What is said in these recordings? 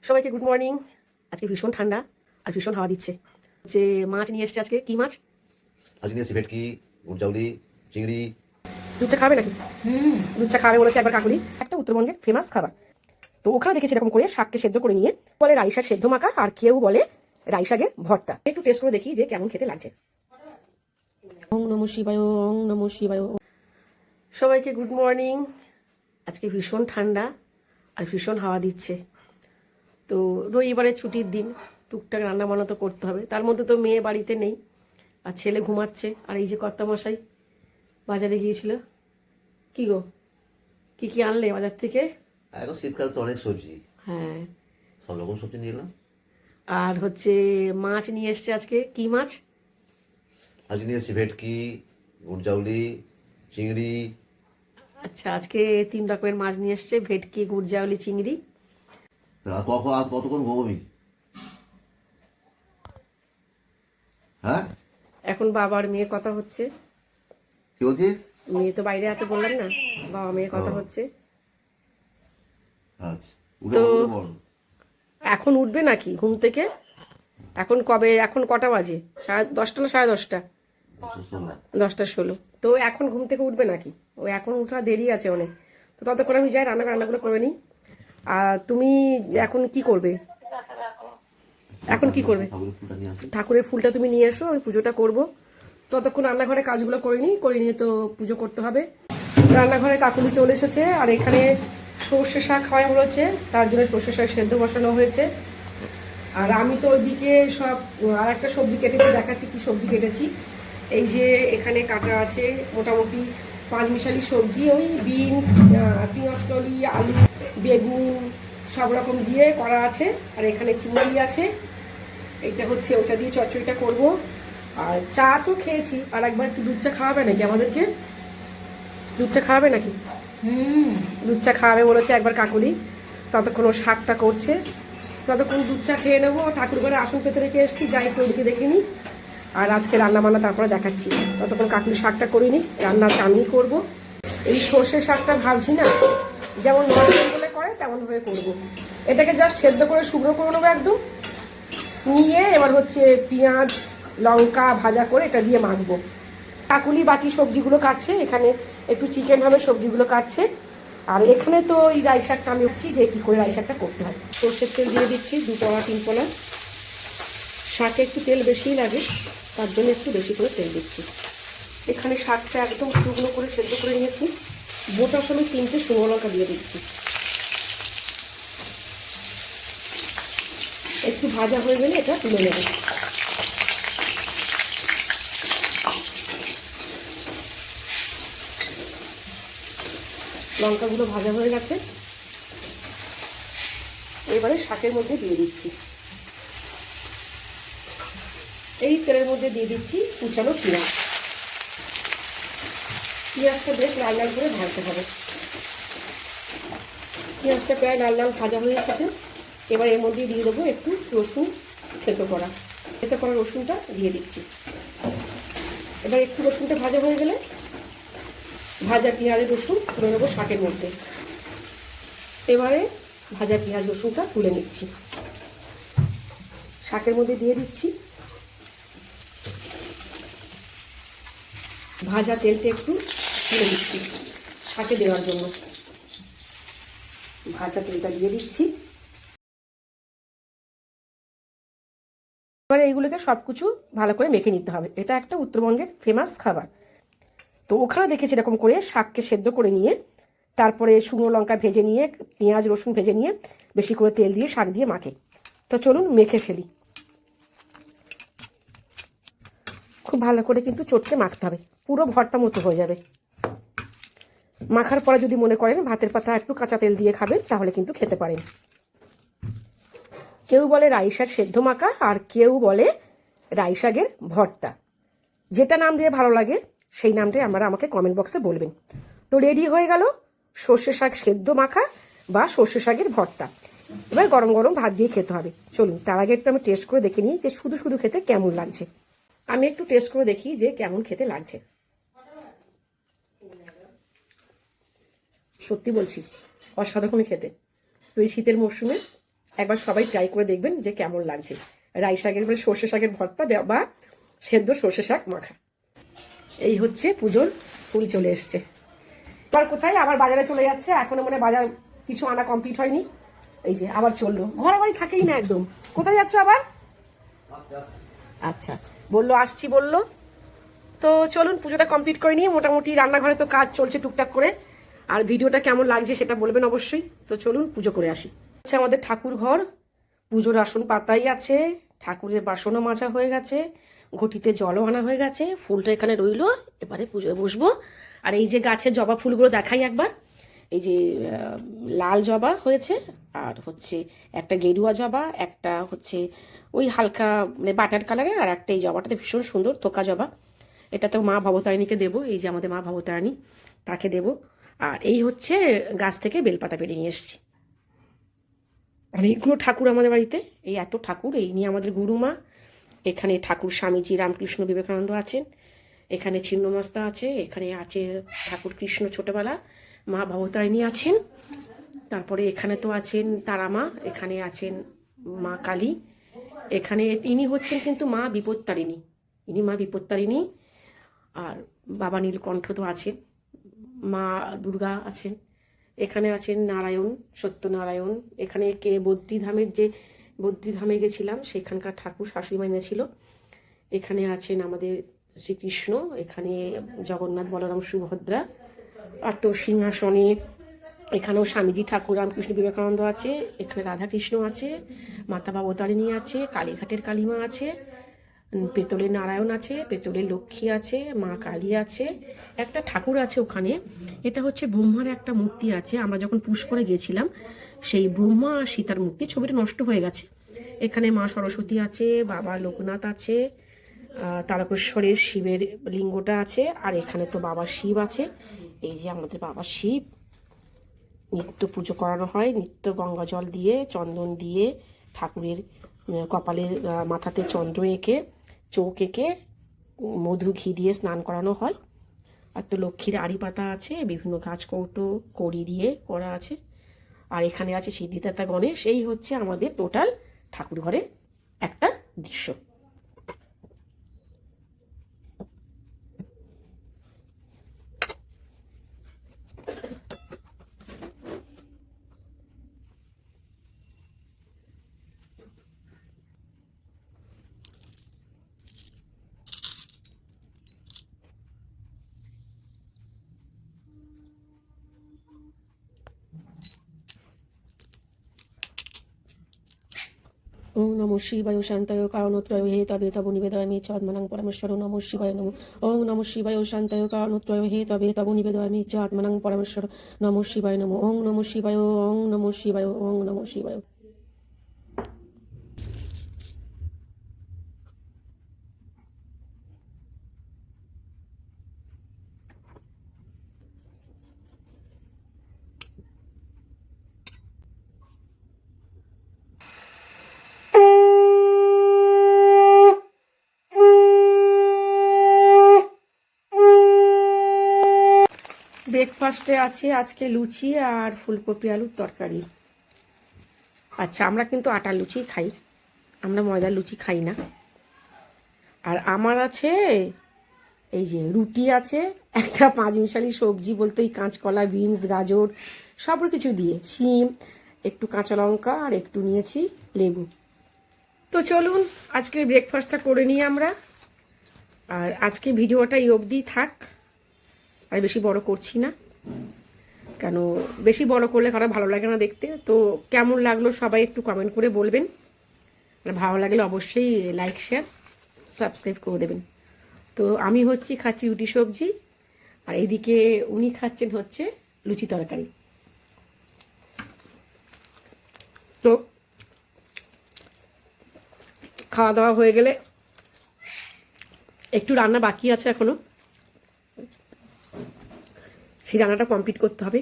সবাইকে good morning. আজকে ভীষণ ঠান্ডা আর ভীষণ হাওয়া দিচ্ছে। যে মাছ নিয়ে এসছে আজকে। কি মাছ? আজকে নিয়ে এসেছি ভেটকি, গুড়জাউলি, চিংড়ি। দুধ চা খাবে নাকি? দুধ চা খাবে বলেছে একবার কাকুলি। একটা উত্তরবঙ্গের ফেমাস খাবার। তো ওখানে দেখেছি এরকম করে শাককে সেদ্ধ করে নিয়ে বলে রাই শাক সেদ্ধ মাখা, আর কেউ বলে রাই শাকের ভর্তা। একটু টেস্ট করে দেখি যে কেমন খেতে লাগছে। ওং নমঃ শিবায়, ওং নমঃ শিবায়। সবাইকে গুড মর্নিং। আজকে ভীষণ ঠান্ডা আর ভীষণ হাওয়া দিচ্ছে। তো রবিবারের ছুটির দিন, টুকটাক রান্না বান্না তো করতে হবে। তার মধ্যে তো মেয়ে বাড়িতে নেই আর ছেলে ঘুমাচ্ছে। আর এই যে কর্তামশাই বাজারে গিয়েছিল। কি গো, কি কি আনলে বাজার থেকে? এখন শীতকাল তো অনেক সবজি, হ্যাঁ, সব রকম সবজি নিয়ে এলাম। আর হচ্ছে মাছ নিয়ে এসছে আজকে। কি মাছ? আজকে নিয়ে এসেছি ভেটকি, গুড়জাউলি, চিংড়ি। আচ্ছা, আজকে 3 রকমের মাছ নিয়ে এসছে, ভেটকি, গুড়জাউলি, চিংড়ি। আর কতক্ষণ ঘুমবি? হ্যাঁ, এখন বাবার মেয়ে কথা হচ্ছে। কি বলছিস? মেয়ে তো বাইরে আছে বললাম না, বাবা মেয়ে কথা ও। হচ্ছে। আচ্ছা, উঠে তো বল, উঠে বল। এখন উঠবে নাকি ঘুম থেকে? এখন কবে, এখন কটা বাজে? 10:30 না 10:30? শোনো, 10:16। তো এখন ঘুম থেকে উঠবে নাকি? ও এখন উঠা দেরি আছে অনেক। তো ততক্ষণ আমি যাই রান্নাগুলো করে নিই। আর তুমি এখন কি করবে? এখন কি করবে? ঠাকুরের ফুলটা নিয়ে আসি। ঠাকুরের ফুলটা তুমি নিয়ে এসো, আমি পুজোটা করব। ততক্ষণ রান্নাঘরে কাজগুলো করে নিয়ে তো পুজো করতে হবে। রান্নাঘরে কাকুলি চলে এসেছে, আর এখানে সর্ষে শাক খাওয়া বলেছে, তার জন্য সর্ষে শাক সেদ্ধ বসানো হয়েছে। আর আমি তো ওইদিকে সব আর একটা সবজি কেটেছি, দেখাচ্ছি কি সবজি কেটেছি। এই যে এখানে কাটা আছে মোটামুটি 5 মিশালি সবজি, ওই বিনস, পেঁয়াজ কলি, আলু, বেগুন সব রকম দিয়ে করা আছে। আর এখানে চিংড়ি আছে। এইটা হচ্ছে ওটা দিয়ে চচ্চড়িটা করব। আর চা তো খেয়েছি, আর একবার একটু দুধ চা খাওয়াবে নাকি আমাদেরকে? দুধ চা খাওয়াবে নাকি? দুধ চা খাওয়াবে বলেছে একবার কাকুলি। ততক্ষণ ও শাকটা করছে, ততক্ষণ দুধ চা খেয়ে নেবো। ঠাকুর ঘরে আসন পেতে রেখে এসেছি, যাই একটু ওদিকে দেখে নিই। আর আজকে রান্না বান্না তারপরে দেখাচ্ছি। ততক্ষণ কাকুলি শাকটা করিনি, রান্নাটা আমিই করবো। এই সর্ষে শাকটা ভাবছি না, যেমন নর্মাল বলে করে তেমনভাবে করবো। এটাকে জাস্ট সেদ্ধ করে শুকনো করে নেবো একদম, নিয়ে এবার হচ্ছে পেঁয়াজ লঙ্কা ভাজা করে এটা দিয়ে মাখবো। কাকুলি বাকি সবজিগুলো কাটছে, এখানে একটু চিকেন হবে, সবজিগুলো কাটছে। আর এখানে তো এই রাই শাকটা আমি হচ্ছি যে কী করে রাই শাকটা করতে হয়। সর্ষের তেল দিয়ে দিচ্ছি 2 পোয়া 3 পোয়া। শাকে একটু তেল বেশিই লাগে, তার জন্য একটু বেশি করে তেল দিচ্ছি। এখানে শাকটা একদম শুকনো করে সেদ্ধ করে নিয়েছি। বোটা সময় 3টে শুকনো লঙ্কা দিয়ে দিচ্ছি। একটু ভাজা হয়ে গেলে এটা তুলে নেব। লঙ্কাগুলো ভাজা হয়ে গেছে, এবারে শাকের মধ্যে দিয়ে দিচ্ছি। এই তেলের মধ্যে দিয়ে দিচ্ছি কুচানো পেঁয়াজ। পেঁয়াজটা বেশ লাল লাল করে ভাজতে হবে। পেঁয়াজটা প্রায় লাল লাল ভাজা হয়ে গেছে। এবার এর মধ্যে দিয়ে দেবো একটু রসুন থেতো করা রসুনটা দিয়ে দিচ্ছি। এবার একটু রসুনটা ভাজা হয়ে গেলে ভাজা পেঁয়াজ রসুন তুলে নেবো শাকের মধ্যে। এবারে ভাজা পেঁয়াজ রসুনটা তুলে নিচ্ছি, শাকের মধ্যে দিয়ে দিচ্ছি। ভাজা তেলটা একটু তুলে দিচ্ছি শাকে দেওয়ার জন্য। ভাজা তেলটা দিয়ে দিচ্ছি। এবারে এইগুলোকে সব কিছু ভালো করে মেখে নিতে হবে। এটা একটা উত্তরবঙ্গের ফেমাস খাবার। তো ওখানে দেখেছি এরকম করে শাককে সেদ্ধ করে নিয়ে তারপরে শুকনো লঙ্কা ভেজে নিয়ে পেঁয়াজ রসুন ভেজে নিয়ে বেশি করে তেল দিয়ে শাক দিয়ে মাখে। তো চলুন মেখে ফেলি। খুব ভালো করে কিন্তু চটকে মাখতে হবে, পুরো ভর্তা মতো হয়ে যাবে। মাখার পরে যদি মনে করেন ভাতের পাতা একটু কাঁচা তেল দিয়ে খাবেন তাহলে কিন্তু খেতে পারেন। কেউ বলে রাই শাক সেদ্ধ মাখা, আর কেউ বলে রাই শাকের ভর্তা। যেটা নাম দিয়ে ভালো লাগে সেই নামটাই আমাকে কমেন্ট বক্সে বলবেন। তো রেডি হয়ে গেল সর্ষে শাক সেদ্ধ মাখা বা সর্ষে শাকের ভর্তা। এবার গরম গরম ভাত দিয়ে খেতে হবে। চলুন তার আগে একটু আমি টেস্ট করে দেখে নিই যে শুধু শুধু খেতে কেমন লাগছে। আমি একটু টেস্ট করে দেখি যে কেমন খেতে লাগছে। সত্যি বলছি, অসাধারণ খেতে। তো এই শীতের মরশুমে একবার সবাই ট্রাই করে দেখবেন যে কেমন লাগছে। রাই শাকের মানে সর্ষে শাকের ভর্তা বা সেদ্ধ সর্ষে শাক মাখা। এই হচ্ছে পুজোর ফুল চলে এসছে। এবার কোথায় আবার বাজারে চলে যাচ্ছে, এখনো মানে বাজার কিছু আনা কমপ্লিট হয়নি। এই যে আবার চললো, ঘোরাবাড়ি থাকেই না একদম। কোথায় যাচ্ছ আবার? আচ্ছা, বললো আসছি বললো। তো চলুন পুজোটা কমপ্লিট করে নিয়ে, মোটামুটি রান্নাঘরে তো কাজ চলছে টুকটাক করে। আর ভিডিওটা কেমন লাগছে সেটা বলবেন অবশ্যই। তো চলুন পুজো করে আসি। আচ্ছা, আমাদের ঠাকুর ঘর, পুজোর আসন পাতাই আছে, ঠাকুরের বাসনও মাজা হয়ে গেছে, ঘটিতে জলও আনা হয়ে গেছে, ফুলটা এখানে রইলো। এবারে পুজোয় বসবো। আর এই যে গাছের জবা ফুলগুলো দেখাই একবার। এই যে লাল জবা হয়েছে, আর হচ্ছে একটা গেরুয়া জবা, একটা হচ্ছে ওই হালকা মানে বাটার কালারের, আর একটা এই জবাটাতে ভীষণ সুন্দর থোকা জবা। এটা তো মা ভবতারিণীকে দেবো, এই যে আমাদের মা ভবতারিণী, তাকে দেব। আর এই হচ্ছে গাছ থেকে বেলপাতা পেরে নিয়ে এসছি। অনেকগুলো ঠাকুর আমাদের বাড়িতে, এই এত ঠাকুর, এই নিয়ে আমাদের গুরুমা। এখানে ঠাকুর স্বামীজি রামকৃষ্ণ বিবেকানন্দ আছেন, এখানে ছিন্নমস্তা আছে, এখানে আছে ঠাকুর কৃষ্ণ ছোটবেলা, মা ভবতারিণী আছেন। তারপরে এখানে তো আছেন তারামা, এখানে আছেন মা কালী, এখানে ইনি হচ্ছেন কিন্তু মা বিপত্তারিণী, ইনি মা বিপত্তারিণী। আর বাবা নীলকণ্ঠ তো আছেন, মা দুর্গা আছেন, এখানে আছেন নারায়ণ, সত্যনারায়ণ। এখানে কে বদ্রীধামের যে বদ্রীধামে গেছিলাম সেখানকার ঠাকুর শাশুড়িমা এনেছিল। এখানে আছেন আমাদের শ্রীকৃষ্ণ, এখানে জগন্নাথ বলরাম সুভদ্রা। আর তো সিংহাসনে এখানেও স্বামীজি ঠাকুর রামকৃষ্ণ বিবেকানন্দ আছে, এখানে রাধাকৃষ্ণ আছে, মাতা ভবতারিণী আছে, কালীঘাটের কালীমা আছে, পেতলের নারায়ণ আছে, পেতলের লক্ষ্মী আছে, মা কালী আছে, একটা ঠাকুর আছে ওখানে। এটা হচ্ছে ব্রহ্মার একটা মূর্তি আছে, আমরা যখন পুষ্করে গেছিলাম সেই ব্রহ্মা আর সীতার মূর্তি, ছবিটা নষ্ট হয়ে গেছে। এখানে মা সরস্বতী আছে, বাবা লোকনাথ আছে, তারকেশ্বরের শিবের লিঙ্গটা আছে, আর এখানে তো বাবা শিব আছে। এই যে আমাদের বাবা শিব, নিত্য পুজো করানো হয়, নিত্য গঙ্গা জল দিয়ে চন্দন দিয়ে ঠাকুরের কপালে মাথাতে চন্দ্র এঁকে চোখ এঁকে মধু ঘি দিয়ে স্নান করানো হয়। আর তো লক্ষ্মীর আড়ি পাতা আছে, বিভিন্ন গাছ কৌটো কড়ি দিয়ে করা আছে। আর এখানে আছে সিদ্ধিদাতা গণেশ। এই হচ্ছে আমাদের টোটাল ঠাকুর ঘরের একটা দৃশ্য। ওং নমঃ শিবায় শান্তায় কারণত্রয় হে তবে তব নিবেদয়ামি চ আত্মনাং পরমেশ্বর নমঃ শিবায় নমঃ। ওং নমঃ শিবায় শান্তায় কারণত্রয় হে তবে তব নিবেদয়ামি চ আত্মনাং পরমেশ্বর নমঃ শিবায় নমঃ। ওং নমঃ শিবায়, ওং নমঃ শিবায়, ওং নমঃ শিবায়। ব্রেকফাস্টে আছে আজকে লুচি আর ফুলকপি আলুর তরকারি। আচ্ছা, আমরা কিন্তু আটার লুচি খাই, আমরা ময়দার লুচি খাই না। আর আমার আছে এই যে রুটি আছে, একটা পাঁচমিশালি সবজি বলতে এই কাঁচকলা, বিনস, গাজর সব কিছু দিয়ে, শিম, একটু কাঁচা লঙ্কা আর একটু নিয়েছি লেবু। তো চলুন আজকের ব্রেকফাস্টটা করে নিই আমরা। আর আজকে ভিডিওটা এই অবধি থাক, আর বেশি বড় করছি না, কেন বেশি বড় করলে কারো ভালো লাগে না দেখতে। তো কেমন লাগলো সবাই একটু কমেন্ট করে বলবেন, আর ভালো লাগলে অবশ্যই লাইক শেয়ার সাবস্ক্রাইব করে দেবেন। তো আমি খাচ্ছি রুটি সবজি, আর এইদিকে উনি খাচ্ছেন হচ্ছে লুচি তরকারি। তো খাওয়া দাওয়া হয়ে গেলে, একটু রান্না বাকি আছে এখনো, সেই রান্নাটা কমপ্লিট করতে হবে।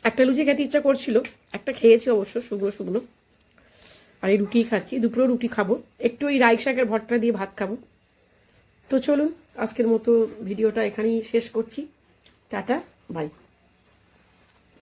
একটা লুচি খেতে ইচ্ছা করছিল, একটা খেয়েছি অবশ্য শুকনো শুকনো, আর এই রুটি খাচ্ছি, দুপুরেও রুটি খাবো, একটু ওই রাই শাকের ভর্তা দিয়ে ভাত খাবো। তো চলুন আজকের মতো ভিডিওটা এখানেই শেষ করছি। Tata, by.